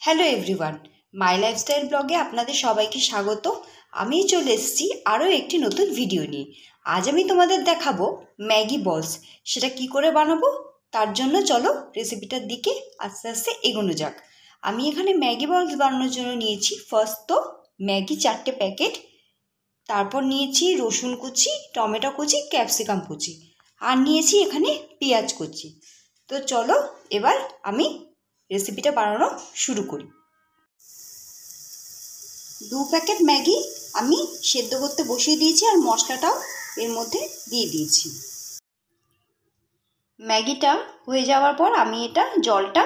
Hello everyone, মাই lifestyle ব্লগে আপনাদের সবাইকে স্বাগত। আমি চলে এসেছি আরও একটি নতুন ভিডিও নিয়ে। আজ আমি তোমাদের দেখাবো ম্যাগি বলস। সেটা কি করে বানাবো তার জন্য চলো রেসিপিটার দিকে আস্তে আস্তে এগোনো যাক। আমি এখানে ম্যাগি বলস বানানোর জন্য নিয়েছি ফার্স্ট তো ম্যাগি 4টে প্যাকেট, তারপর নিয়েছি রসুন কুচি, টমেটো কুচি, ক্যাপসিকাম কুচি, আর নিয়েছি এখানে পেঁয়াজ কুচি। তো চলো এবার আমি রেসিপিটা বানানো শুরু করি। 2 প্যাকেট ম্যাগি আমি সেদ্ধ করতে বসিয়ে দিয়েছি আর মশলাটাও এর মধ্যে দিয়ে দিয়েছি। ম্যাগিটা হয়ে যাওয়ার পর আমি এটা জলটা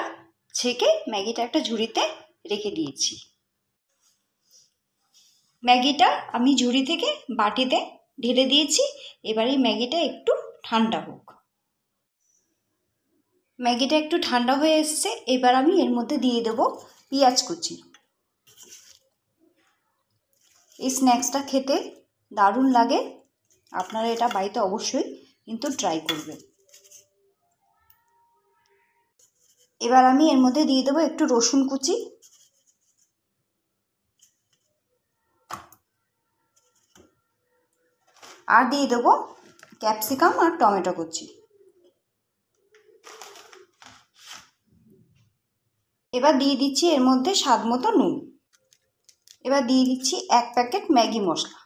ছেঁকে ম্যাগিটা একটা ঝুড়িতে রেখে দিয়েছি। ম্যাগিটা আমি ঝুড়ি থেকে বাটিতে ঢেলে দিয়েছি। এবার এই ম্যাগিটা একটু ঠান্ডা হোক। ম্যাগিটা একটু ঠান্ডা হয়ে এসছে। এবার আমি এর মধ্যে দিয়ে দেবো পেঁয়াজ কুচি। এই স্ন্যাক্সটা খেতে দারুণ লাগে, আপনারা এটা বাড়িতে অবশ্যই কিন্তু ট্রাই করবেন। এবার আমি এর মধ্যে দিয়ে দেবো একটু রসুন কুচি, আর দিয়ে দেবো ক্যাপসিকাম আর টমেটো কুচি। এবার দিয়ে দিচ্ছি এর মধ্যে স্বাদ মতো নুন। এবার দিয়ে দিচ্ছি 1 প্যাকেট ম্যাগি মশলা।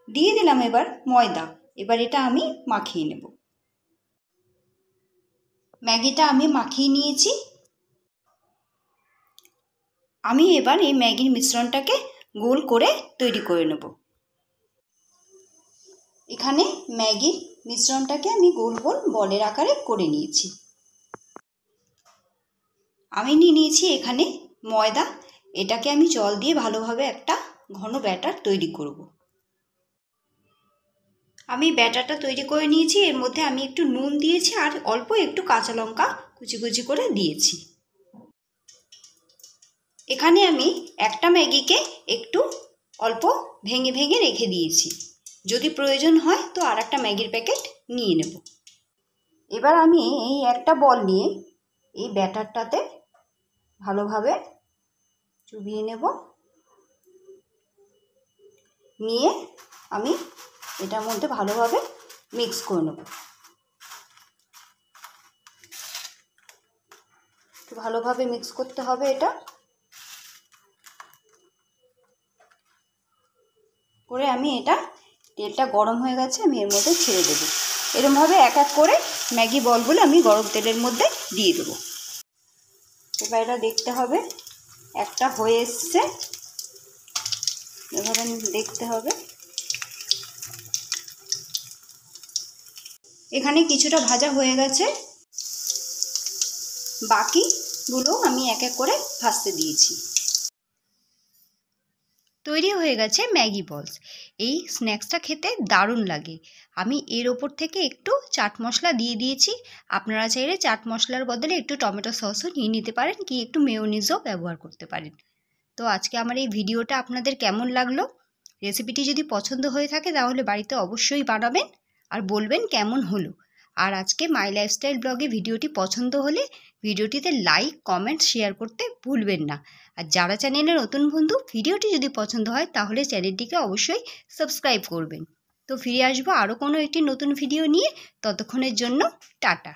দিয়ে দিলাম এবার ময়দা। এবার এটা আমি মাখিয়ে নেব। ম্যাগিটা আমি মাখিয়ে নিয়েছি। আমি এবার এই ম্যাগির মিশ্রণটাকে গোল করে তৈরি করে নেব। এখানে ম্যাগির মিশ্রণটাকে আমি গোল গোল বলের আকারে করে নিয়েছি। আমি নিয়ে নিয়েছি এখানে ময়দা। এটাকে আমি জল দিয়ে ভালোভাবে একটা ঘন ব্যাটার তৈরি করব। আমি ব্যাটারটা তৈরি করে নিয়েছি। এর মধ্যে আমি একটু নুন দিয়েছি আর অল্প একটু কাঁচা লঙ্কা কুচি কুচি করে দিয়েছি। এখানে আমি একটা ম্যাগিকে একটু অল্প ভেঙে ভেঙে রেখে দিয়েছি, যদি প্রয়োজন হয় তো আর একটা ম্যাগির প্যাকেট নিয়ে নেব। এবার আমি এই একটা বল নিয়ে এই ব্যাটারটাতে ভালোভাবে চুবিয়ে নেব। নিয়ে আমি এটার মধ্যে ভালোভাবে মিক্স করে নেব। একটু ভালোভাবে মিক্স করতে হবে। এটা করে আমি এটা তেলটা গরম হয়ে গেছে, আমি এর মধ্যে ছেড়ে দেবো। এরকমভাবে এক এক করে ম্যাগি বলগুলো আমি গরম তেলের মধ্যে দিয়ে দেবো। এবার এটা দেখতে হবে একটা হয়ে এসছে, এভাবে দেখতে হবে। এখানে কিছুটা ভাজা হয়ে গেছে, বাকিগুলো আমি এক এক করে ভাজতে দিয়েছি। তৈরি হয়ে গেছে ম্যাগি বলস। এই স্ন্যাক্সটা খেতে দারুণ লাগে। আমি এর ওপর থেকে একটু চাট মশলা দিয়ে দিয়েছি। আপনারা চাইলে চাট মশলার বদলে একটু টমেটো সসও নিয়ে নিতে পারেন, কি একটু মেয়োনিজও ব্যবহার করতে পারেন। তো আজকে আমার এই ভিডিওটা আপনাদের কেমন লাগলো? রেসিপিটি যদি পছন্দ হয়ে থাকে তাহলে বাড়িতে অবশ্যই বানাবেন আর বলবেন কেমন হলো। আর আজকে মাই লাইফস্টাইল ব্লগে ভিডিওটি পছন্দ হলে ভিডিওটিতে লাইক, কমেন্ট, শেয়ার করতে ভুলবেন না। আর যারা চ্যানেলে নতুন বন্ধু, ভিডিওটি যদি পছন্দ হয় তাহলে চ্যানেলটিকে অবশ্যই সাবস্ক্রাইব করবেন। তো ফিরে আসবো আরও কোনো একটি নতুন ভিডিও নিয়ে। ততক্ষণের জন্য টাটা।